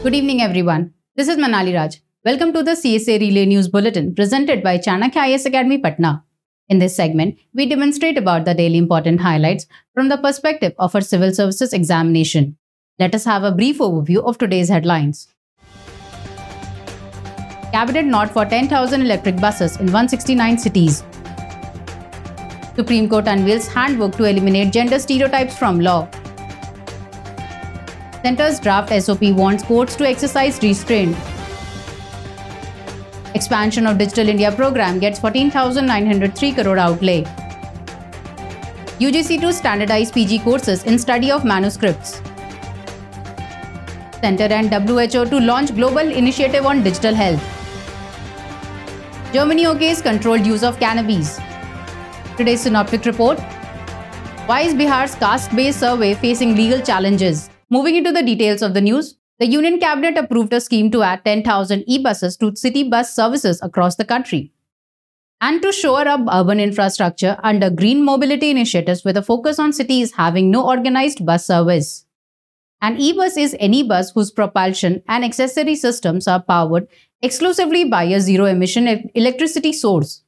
Good evening, everyone. This is Manali Raj. Welcome to the CSA Relay News Bulletin presented by Chanakya IAS Academy, Patna. In this segment, we demonstrate about the daily important highlights from the perspective of our civil services examination. Let us have a brief overview of today's headlines. Cabinet nod for 10,000 electric buses in 169 cities. Supreme Court unveils handbook to eliminate gender stereotypes from law. Centre's draft SOP wants courts to exercise restraint. Expansion of Digital India program gets 14,903 crore outlay. UGC to standardize PG courses in study of manuscripts. Centre and WHO to launch global initiative on digital health. Germany okays controlled use of cannabis. Today's synoptic report. Why is Bihar's caste-based survey facing legal challenges? Moving into the details of the news, the Union Cabinet approved a scheme to add 10,000 e-buses to city bus services across the country and to shore up urban infrastructure under green mobility initiatives with a focus on cities having no organized bus service. An e-bus is any bus whose propulsion and accessory systems are powered exclusively by a zero-emission electricity source.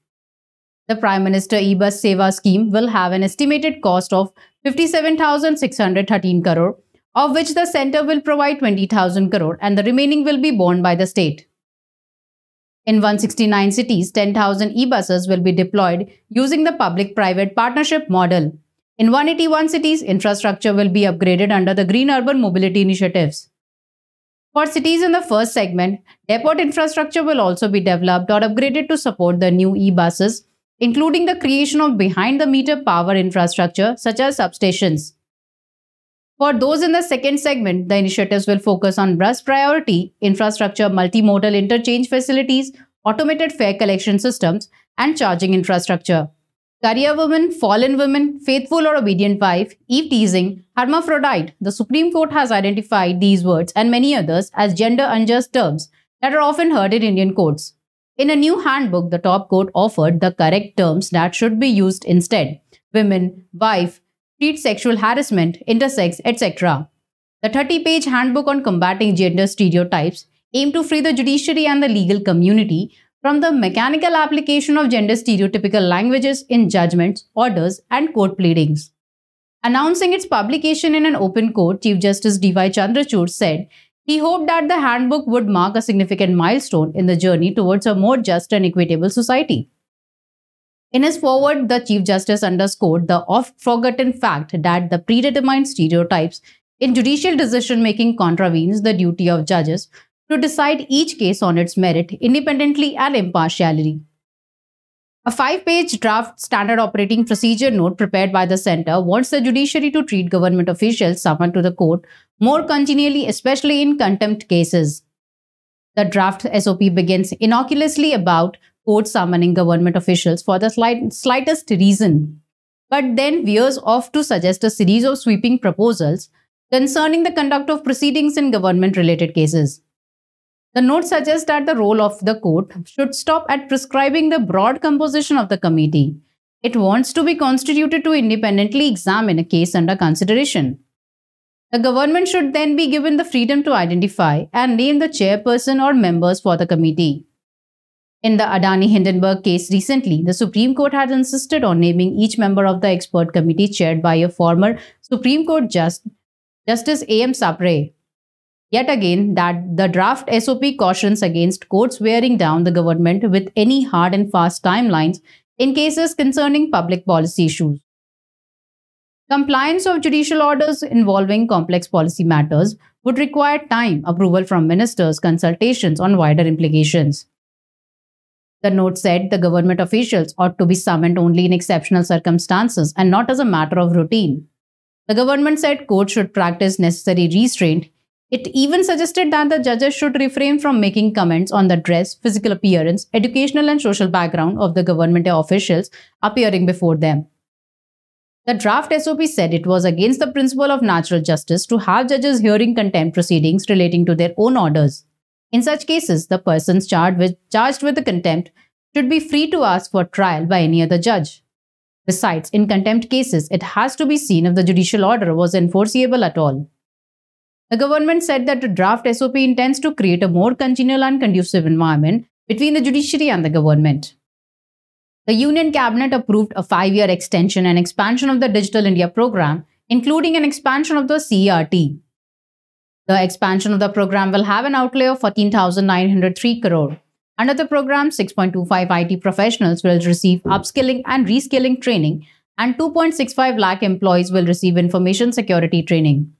The Prime Minister e-bus Seva scheme will have an estimated cost of 57,613 crore, of which the centre will provide 20,000 crore and the remaining will be borne by the state. In 169 cities, 10,000 e-buses will be deployed using the public-private partnership model. In 181 cities, infrastructure will be upgraded under the Green Urban Mobility Initiatives. For cities in the first segment, depot infrastructure will also be developed or upgraded to support the new e-buses, including the creation of behind-the-meter power infrastructure such as substations. For those in the second segment, the initiatives will focus on bus priority, infrastructure, multimodal interchange facilities, automated fare collection systems, and charging infrastructure. Career women, fallen women, faithful or obedient wife, eve-teasing, hermaphrodite. The Supreme Court has identified these words and many others as gender-unjust terms that are often heard in Indian courts. In a new handbook, the top court offered the correct terms that should be used instead: women, wife, street sexual harassment, intersex, etc. The 30-page handbook on combating gender stereotypes aims to free the judiciary and the legal community from the mechanical application of gender stereotypical languages in judgments, orders, and court pleadings. Announcing its publication in an open court, Chief Justice D.Y. Chandrachud said he hoped that the handbook would mark a significant milestone in the journey towards a more just and equitable society. In his foreword, the Chief Justice underscored the oft-forgotten fact that the predetermined stereotypes in judicial decision-making contravenes the duty of judges to decide each case on its merit independently and impartially. A 5-page draft standard operating procedure note prepared by the centre wants the judiciary to treat government officials summoned to the court more congenially, especially in contempt cases. The draft SOP begins innocuously about court summoning government officials for the slightest reason, but then veers off to suggest a series of sweeping proposals concerning the conduct of proceedings in government-related cases. The note suggests that the role of the court should stop at prescribing the broad composition of the committee. It wants to be constituted to independently examine a case under consideration. The government should then be given the freedom to identify and name the chairperson or members for the committee. In the Adani Hindenburg case recently, the Supreme Court had insisted on naming each member of the expert committee chaired by a former Supreme Court Justice A.M. Sapre. Yet again, that the draft SOP cautions against courts wearing down the government with any hard and fast timelines in cases concerning public policy issues. Compliance of judicial orders involving complex policy matters would require time, approval from ministers, consultations on wider implications. The note said the government officials ought to be summoned only in exceptional circumstances and not as a matter of routine. The government said courts should practice necessary restraint. It even suggested that the judges should refrain from making comments on the dress, physical appearance, educational and social background of the government officials appearing before them. The draft SOP said it was against the principle of natural justice to have judges hearing contempt proceedings relating to their own orders. In such cases, the persons charged with the contempt should be free to ask for trial by any other judge. Besides, in contempt cases, it has to be seen if the judicial order was enforceable at all. The government said that the draft SOP intends to create a more congenial and conducive environment between the judiciary and the government. The Union Cabinet approved a 5-year extension and expansion of the Digital India program, including an expansion of the CERT. The expansion of the program will have an outlay of 14,903 crore. Under the program, 6.25 IT professionals will receive upskilling and reskilling training, and 2.65 lakh employees will receive information security training.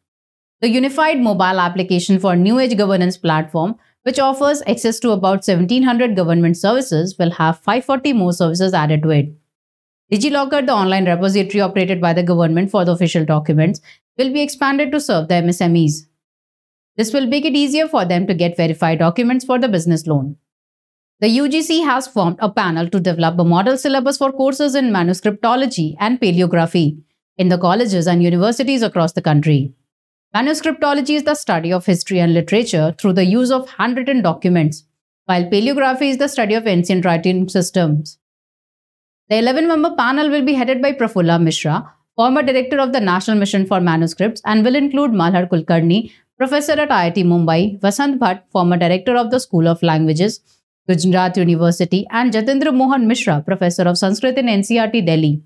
The Unified Mobile Application for New Age Governance platform, which offers access to about 1,700 government services, will have 540 more services added to it. DigiLocker, the online repository operated by the government for the official documents, will be expanded to serve the MSMEs. This will make it easier for them to get verified documents for the business loan. The UGC has formed a panel to develop a model syllabus for courses in manuscriptology and paleography in the colleges and universities across the country. Manuscriptology is the study of history and literature through the use of handwritten documents, while paleography is the study of ancient writing systems. The 11-member panel will be headed by Prafulla Mishra, former director of the National Mission for Manuscripts, and will include Malhar Kulkarni, professor at IIT Mumbai, Vasant Bhatt, former director of the School of Languages, Gujarat University, and Jatendra Mohan Mishra, professor of Sanskrit in NCERT, Delhi.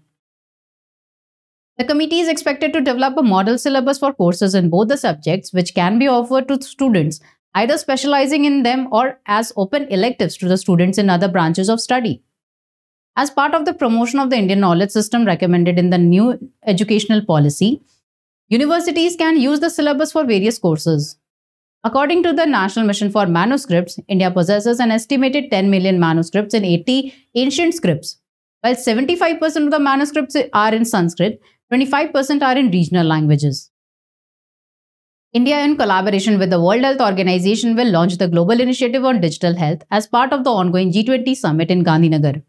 The committee is expected to develop a model syllabus for courses in both the subjects, which can be offered to students either specializing in them or as open electives to the students in other branches of study. As part of the promotion of the Indian knowledge system recommended in the new educational policy, universities can use the syllabus for various courses. According to the National Mission for Manuscripts, India possesses an estimated 10 million manuscripts in 80 ancient scripts. While 75% of the manuscripts are in Sanskrit, 25% are in regional languages. India, in collaboration with the World Health Organization, will launch the Global Initiative on Digital Health as part of the ongoing G20 summit in Gandhinagar.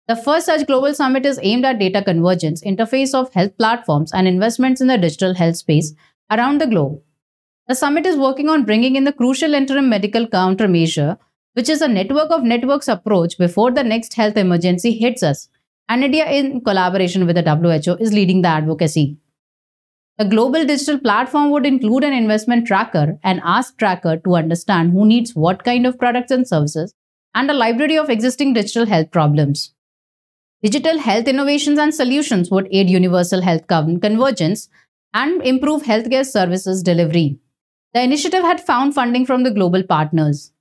The first such global summit is aimed at data convergence, interface of health platforms, and investments in the digital health space around the globe. The summit is working on bringing in the crucial interim medical countermeasure, which is a network of networks approach before the next health emergency hits us, and India, in collaboration with the WHO, is leading the advocacy. The global digital platform would include an investment tracker, an ask tracker to understand who needs what kind of products and services, and a library of existing digital health problems. Digital health innovations and solutions would aid universal health convergence and improve healthcare services delivery. The initiative had found funding from the global partners.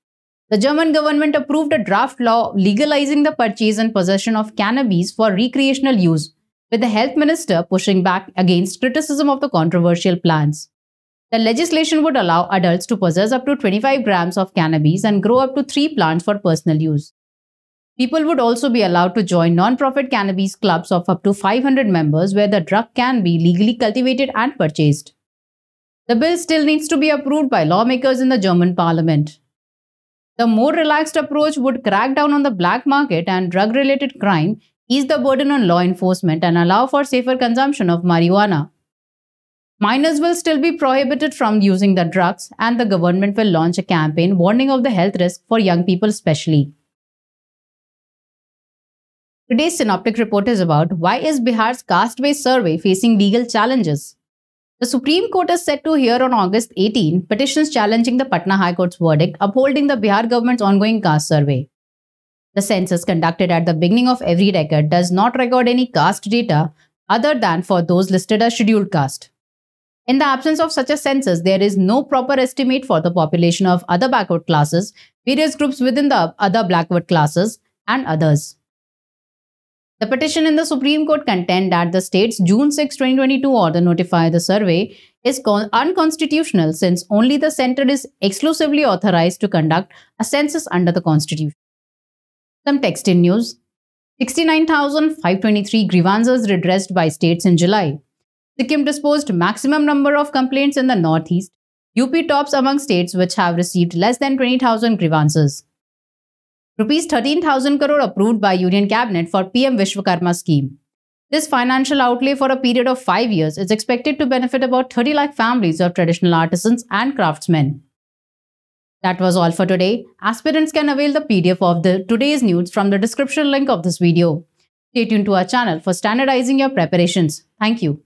The German government approved a draft law legalizing the purchase and possession of cannabis for recreational use, with the health minister pushing back against criticism of the controversial plans. The legislation would allow adults to possess up to 25 grams of cannabis and grow up to 3 plants for personal use. People would also be allowed to join non-profit cannabis clubs of up to 500 members where the drug can be legally cultivated and purchased. The bill still needs to be approved by lawmakers in the German parliament. The more relaxed approach would crack down on the black market and drug-related crime, ease the burden on law enforcement, and allow for safer consumption of marijuana. Minors will still be prohibited from using the drugs, and the government will launch a campaign warning of the health risk for young people especially. Today's synoptic report is about why is Bihar's caste-based survey facing legal challenges? The Supreme Court is set to hear on August 18 petitions challenging the Patna High Court's verdict upholding the Bihar government's ongoing caste survey. The census conducted at the beginning of every decade does not record any caste data other than for those listed as scheduled caste. In the absence of such a census, there is no proper estimate for the population of other backward classes, various groups within the other backward classes, and others. The petition in the Supreme Court contend that the state's June 6, 2022 order notifying the survey is unconstitutional since only the center is exclusively authorized to conduct a census under the Constitution. Some text in news. 69,523 grievances redressed by states in July. Sikkim disposed maximum number of complaints in the northeast. UP tops among states which have received less than 20,000 grievances. Rupees 13,000 crore approved by Union Cabinet for PM Vishwakarma scheme. This financial outlay for a period of 5 years is expected to benefit about 30 lakh families of traditional artisans and craftsmen. That was all for today. Aspirants can avail the PDF of today's news from the description link of this video. Stay tuned to our channel for standardizing your preparations. Thank you.